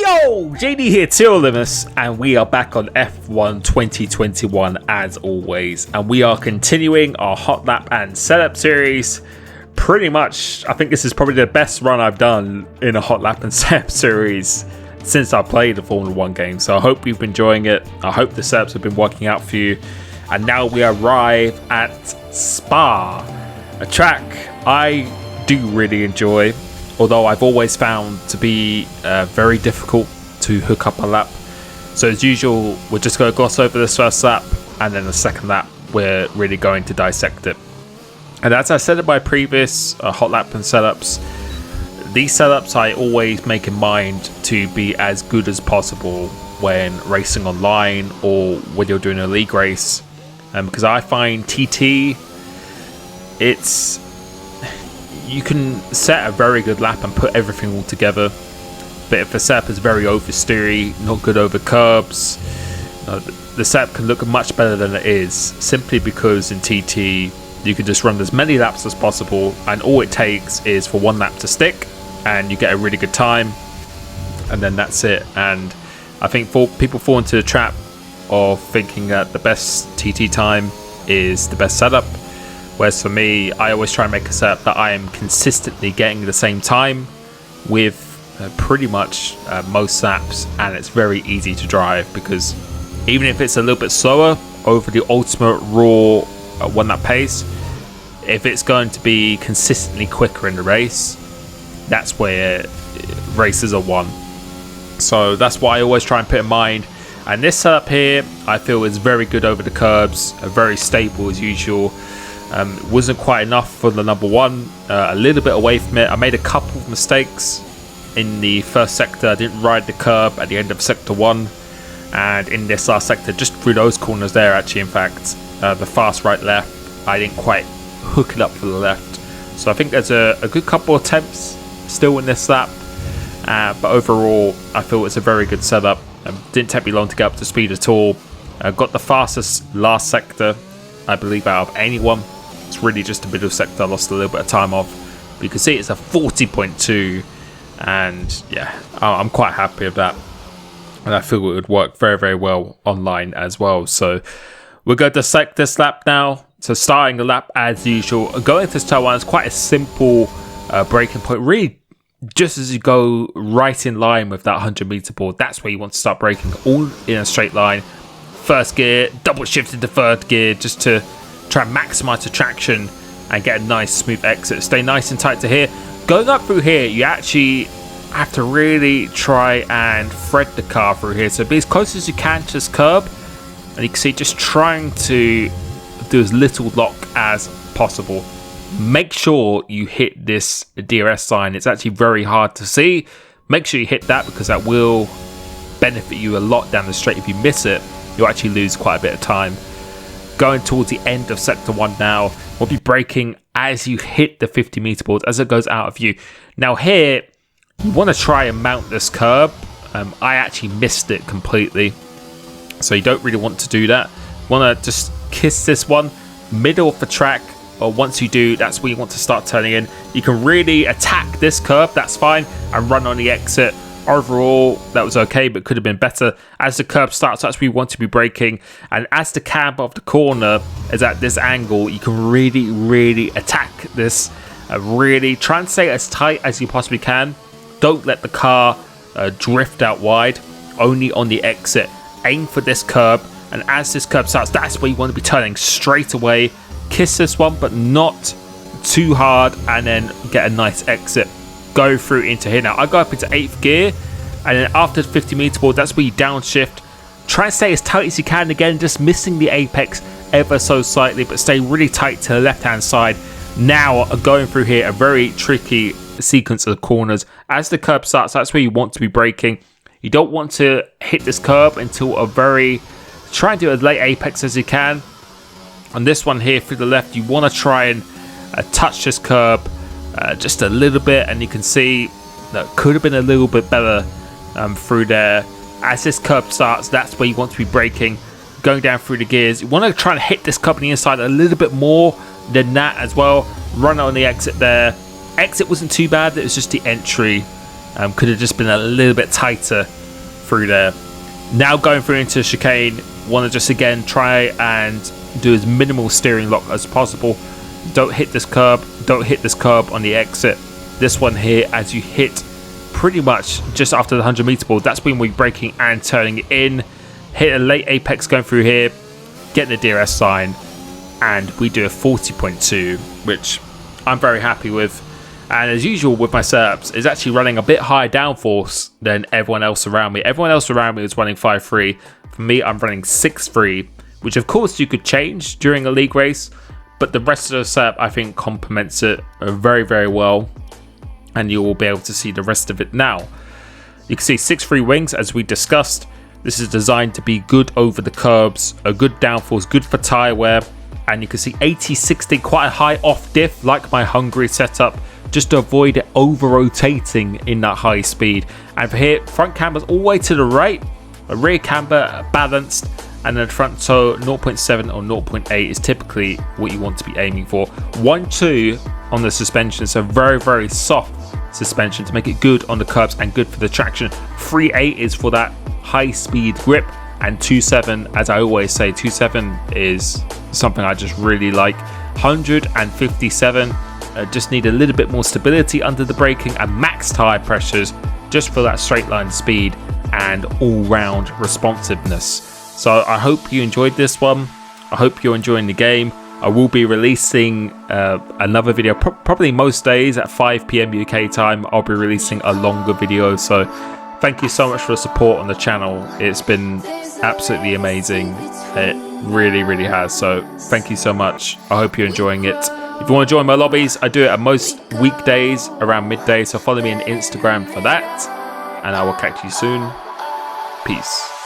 Yo, JD here, Limitless, and we are back on F1 2021 as always, and we are continuing our Hotlap and setup series. Pretty much, I think this is probably the best run I've done in a Hotlap and setup series since I played the Formula 1 game, so I hope you've been enjoying it. I hope the setups have been working out for you, and now we arrive at Spa, a track I do really enjoy. Although I've always found to be very difficult to hook up a lap. So as usual, we're just going to gloss over this first lap, and then the second lap, we're really going to dissect it. And as I said in my previous Hotlap and setups, these setups I always make in mind to be as good as possible when racing online or when you're doing a league race. Because I find TT, you can set a very good lap and put everything all together, but if the setup is very oversteery, not good over curbs, the setup can look much better than it is, simply because in TT you can just run as many laps as possible, and all it takes is for one lap to stick and you get a really good time, and then that's it. And I think people fall into the trap of thinking that the best TT time is the best setup. Whereas for me, I always try and make a setup that I am consistently getting the same time with pretty much most laps, and it's very easy to drive, because even if it's a little bit slower over the ultimate raw one lap pace, if it's going to be consistently quicker in the race, that's where races are won. So that's what I always try and put in mind. And this setup here, I feel is very good over the curbs, very stable as usual. It wasn't quite enough for the number one, a little bit away from it. I made a couple of mistakes in the first sector. I didn't ride the curb at the end of sector 1, and in this last sector, just through those corners there actually, in fact, the fast right left, I didn't quite hook it up for the left. So I think there's a good couple of attempts still in this lap, but overall I feel it's a very good setup. Didn't take me long to get up to speed at all. Got the fastest last sector, I believe, out of anyone. It's really just a middle sector I lost a little bit of time off. But you can see it's a 40.2, and yeah, I'm quite happy with that. And I feel it would work very, very well online as well. So we're going to dissect this lap now. So starting the lap as usual, going to turn 1 is quite a simple braking point. Really, just as you go right in line with that 100-meter board, that's where you want to start braking, all in a straight line. First gear, double shift into third gear, just to try and maximize the traction and get a nice smooth exit. Stay nice and tight to here. Going up through here, you actually have to really try and thread the car through here. So be as close as you can to this curb, and you can see just trying to do as little lock as possible. Make sure you hit this DRS sign. It's actually very hard to see. Make sure you hit that, because that will benefit you a lot down the straight. If you miss it, you'll actually lose quite a bit of time. Going towards the end of sector 1 now, we'll be braking as you hit the 50-meter board, as it goes out of view. Now here, you want to try and mount this curb. I actually missed it completely, so you don't really want to do that. You want to just kiss this one, middle of the track, or once you do, that's where you want to start turning in. You can really attack this curb, that's fine, and run on the exit. Overall, that was okay, but could have been better. As the curb starts, that's where you want to be braking. And as the cab of the corner is at this angle, you can really, really attack this. Really try and stay as tight as you possibly can. Don't let the car drift out wide. Only on the exit. Aim for this curb. And as this curb starts, that's where you want to be turning straight away. Kiss this one, but not too hard. And then get a nice exit. Go through into here. Now I go up into 8th gear, and then after the 50-meter board, that's where you downshift. Try and stay as tight as you can, again just missing the apex ever so slightly, but stay really tight to the left hand side. Now going through here, a very tricky sequence of corners. As the curb starts, that's where you want to be braking. You don't want to hit this curb until try and do as late apex as you can. On this one here through the left, you want to try and touch this curb just a little bit, and you can see that could have been a little bit better through there. As this curb starts, that's where you want to be braking, going down through the gears. You want to try and hit this curb on the inside a little bit more than that as well. Run on the exit there. Exit wasn't too bad, it was just the entry could have just been a little bit tighter through there. Now going through into chicane, want to just again try and do as minimal steering lock as possible. Don't hit this curb, don't hit this curb on the exit. This one here, as you hit pretty much just after the 100 meter ball, that's when we're braking and turning it in. Hit a late apex going through here, getting the DRS sign, and we do a 40.2, which I'm very happy with. And as usual with my setups, it's actually running a bit higher downforce than everyone else around me. Everyone else around me is running 5.3. For me, I'm running 6.3, which of course you could change during a league race, but the rest of the setup I think complements it very, very well. And you will be able to see the rest of it now. You can see 6.3 wings as we discussed. This is designed to be good over the curbs, a good downforce, good for tyre wear. And you can see 80-60, quite a high off diff like my Hungary setup, just to avoid it over rotating in that high speed. And for here, front camber's all the way to the right, a rear camber balanced, and then front toe 0.7 or 0.8 is typically what you want to be aiming for. 1.2 on the suspension, so very, very soft suspension to make it good on the curbs and good for the traction. 3.8 is for that high speed grip, and 2.7, as I always say, 2.7 is something I just really like. 157, just need a little bit more stability under the braking and max tire pressures just for that straight line speed and all-round responsiveness. So I hope you enjoyed this one. I hope you're enjoying the game. I will be releasing another video probably most days at 5 PM UK time. I'll be releasing a longer video, so thank you so much for the support on the channel. It's been absolutely amazing. It really, really has. So thank you so much. I hope you're enjoying it. If you want to join my lobbies, I do it at most weekdays around midday, so follow me on Instagram for that, and I will catch you soon. Peace.